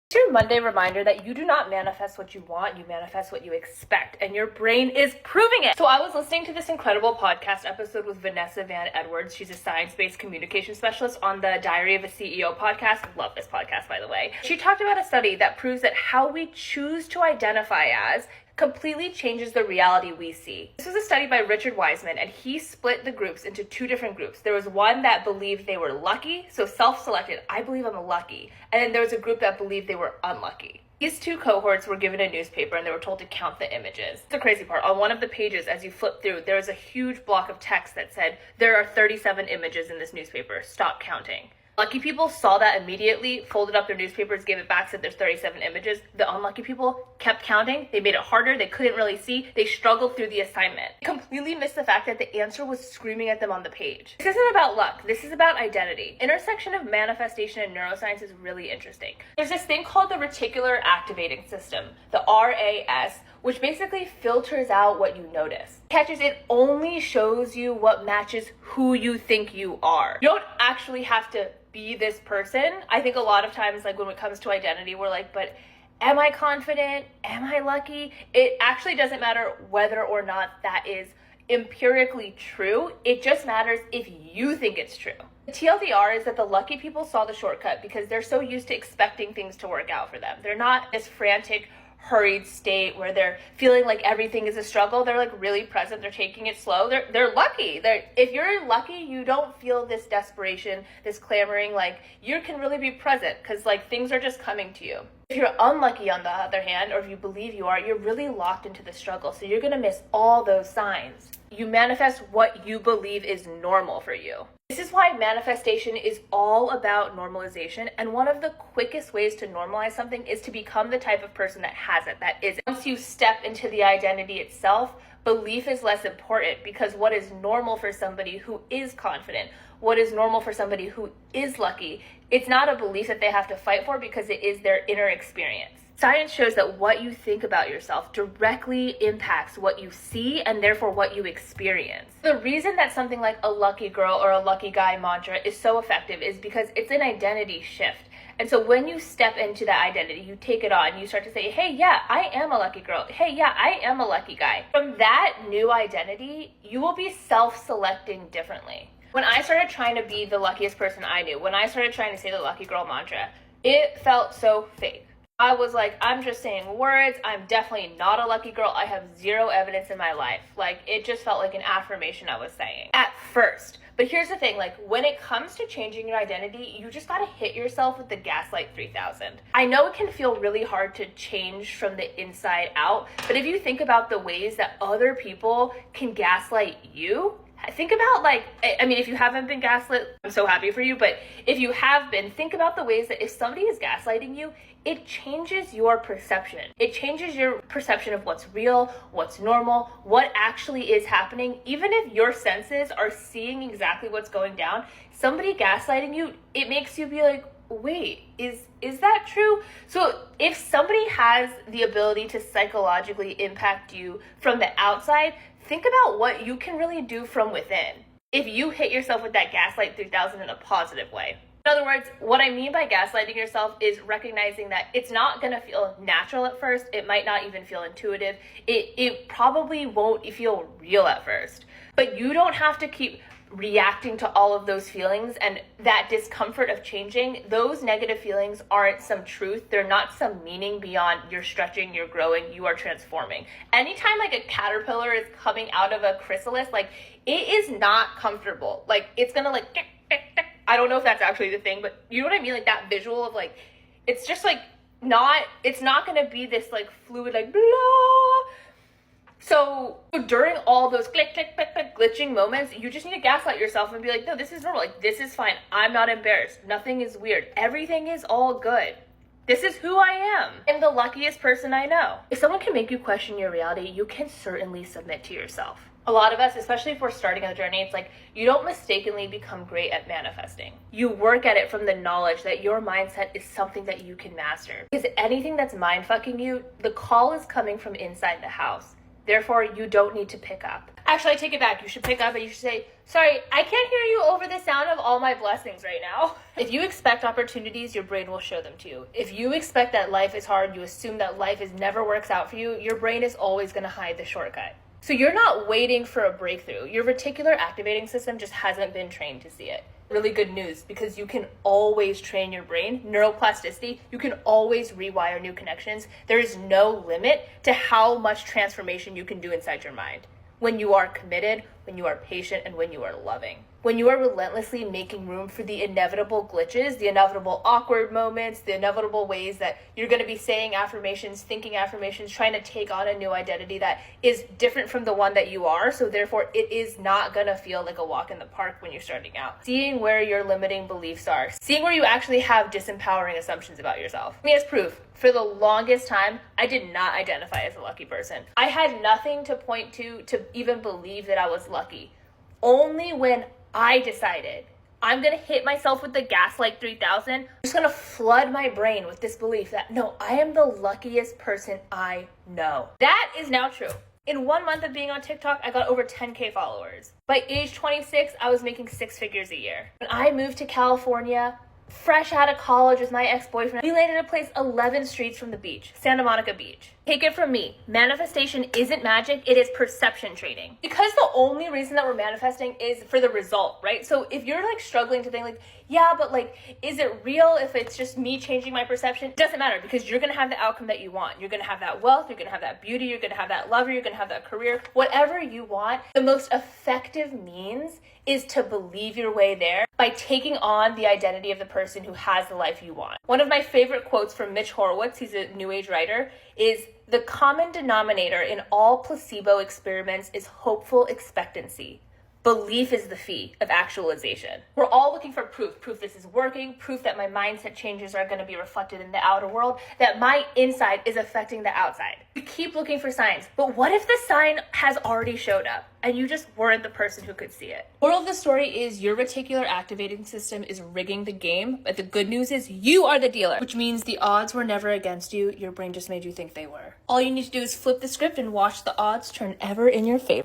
It's your Monday reminder that you do not manifest what you want, you manifest what you expect, and your brain is proving it. So I was listening to this incredible podcast episode with Vanessa Van Edwards. She's a science-based communication specialist on the Diary of a CEO podcast. Love this podcast, by the way. She talked about a study that proves that how we choose to identify as completely changes the reality we see. This was a study by Richard Wiseman, and he split the groups into two different groups. There was one that believed they were lucky, so self-selected, I believe I'm lucky. And then there was a group that believed they were unlucky. These two cohorts were given a newspaper and they were told to count the images. The crazy part, on one of the pages, as you flip through, there was a huge block of text that said, there are 37 images in this newspaper, stop counting. Lucky people saw that immediately, folded up their newspapers, gave it back, said there's 37 images. The unlucky people kept counting. They made it harder. They couldn't really see. They struggled through the assignment. They completely missed the fact that the answer was screaming at them on the page. This isn't about luck. This is about identity. Intersection of manifestation and neuroscience is really interesting. There's this thing called the reticular activating system, the RAS, which basically filters out what you notice. Catches it only shows you what matches who you think you are. You don't actually have to be this person. I think a lot of times, like when it comes to identity, we're like, but am I confident? Am I lucky? It actually doesn't matter whether or not that is empirically true. It just matters if you think it's true. The TLDR is that the lucky people saw the shortcut because they're so used to expecting things to work out for them. They're not this frantic, hurried state where they're feeling like everything is a struggle. They're like really present. They're taking it slow. They're lucky. If you're lucky, you don't feel this desperation, this clamoring. Like you can really be present because like things are just coming to you. If you're unlucky, on the other hand, or if you believe you are, you're really locked into the struggle. So you're going to miss all those signs. You manifest what you believe is normal for you. This is why manifestation is all about normalization. And one of the quickest ways to normalize something is to become the type of person that has it, that is it. Once you step into the identity itself, belief is less important because what is normal for somebody who is confident, what is normal for somebody who is lucky, it's not a belief that they have to fight for because it is their inner experience. Science shows that what you think about yourself directly impacts what you see and therefore what you experience. The reason that something like a lucky girl or a lucky guy mantra is so effective is because it's an identity shift. And so when you step into that identity, you take it on, you start to say, hey, yeah, I am a lucky girl. Hey, yeah, I am a lucky guy. From that new identity, you will be self-selecting differently. When I started trying to be the luckiest person I knew, when I started trying to say the lucky girl mantra, it felt so fake. I was like, I'm just saying words. I'm definitely not a lucky girl. I have zero evidence in my life. Like, it just felt like an affirmation I was saying at first. But here's the thing, like when it comes to changing your identity, you just gotta hit yourself with the Gaslight 3000. I know it can feel really hard to change from the inside out, but if you think about the ways that other people can gaslight you, think about if you haven't been gaslit, I'm so happy for you, but if you have been, think about the ways that if somebody is gaslighting you, it changes your perception. It changes your perception of what's real, what's normal, what actually is happening. Even if your senses are seeing exactly what's going down, somebody gaslighting you, it makes you be like, wait, is that true? So if somebody has the ability to psychologically impact you from the outside, think about what you can really do from within if you hit yourself with that Gaslight 3000 in a positive way. In other words, what I mean by gaslighting yourself is recognizing that it's not going to feel natural at first. It might not even feel intuitive. It probably won't feel real at first. But you don't have to keep reacting to all of those feelings and that discomfort of changing. Those negative feelings aren't some truth. They're not some meaning beyond you're stretching, you're growing, you are transforming. Anytime like a caterpillar is coming out of a chrysalis, like it is not comfortable. Like it's gonna like, I don't know if that's actually the thing, but you know what I mean? Like that visual of like, it's just like it's not gonna be this like fluid, like blah. So during all those click, click, click, click, glitching moments, you just need to gaslight yourself and be like, no, this is normal. Like, this is fine. I'm not embarrassed. Nothing is weird. Everything is all good. This is who I am. I'm the luckiest person I know. If someone can make you question your reality, you can certainly submit to yourself. A lot of us, especially if we're starting on the journey, it's like you don't mistakenly become great at manifesting. You work at it from the knowledge that your mindset is something that you can master. Because anything that's mind fucking you, the call is coming from inside the house. Therefore, you don't need to pick up. Actually, I take it back. You should pick up and you should say, sorry, I can't hear you over the sound of all my blessings right now. If you expect opportunities, your brain will show them to you. If you expect that life is hard, you assume that life never works out for you, your brain is always going to hide the shortcut. So you're not waiting for a breakthrough. Your reticular activating system just hasn't been trained to see it. Really good news, because you can always train your brain. Neuroplasticity, you can always rewire new connections. There is no limit to how much transformation you can do inside your mind when you are committed, when you are patient, and when you are loving. When you are relentlessly making room for the inevitable glitches, the inevitable awkward moments, the inevitable ways that you're going to be saying affirmations, thinking affirmations, trying to take on a new identity that is different from the one that you are. So therefore, it is not going to feel like a walk in the park when you're starting out. Seeing where your limiting beliefs are, seeing where you actually have disempowering assumptions about yourself. Me as proof. For the longest time, I did not identify as a lucky person. I had nothing to point to even believe that I was lucky. Only when I decided I'm going to hit myself with the Gaslight 3000, I'm just going to flood my brain with this belief that, no, I am the luckiest person I know. That is now true. In 1 month of being on TikTok, I got over 10K followers. By age 26, I was making 6 figures a year. When I moved to California, fresh out of college with my ex-boyfriend, we landed at a place 11 streets from the beach, Santa Monica Beach. Take it from me, manifestation isn't magic, it is perception trading. Because the only reason that we're manifesting is for the result, right? So if you're like struggling to think like, yeah, but like, is it real if it's just me changing my perception? It doesn't matter, because you're gonna have the outcome that you want. You're gonna have that wealth, you're gonna have that beauty, you're gonna have that lover, you're gonna have that career, whatever you want. The most effective means is to believe your way there by taking on the identity of the person who has the life you want. One of my favorite quotes from Mitch Horowitz, he's a New Age writer, is, "The common denominator in all placebo experiments is hopeful expectancy. Belief is the fee of actualization." We're all looking for proof this is working, proof that my mindset changes are going to be reflected in the outer world, that my inside is affecting the outside. We keep looking for signs, but what if the sign has already showed up and you just weren't the person who could see it? Moral of the story is your reticular activating system is rigging the game, but the good news is you are the dealer, which means the odds were never against you. Your brain just made you think they were. All you need to do is flip the script and watch the odds turn ever in your favor.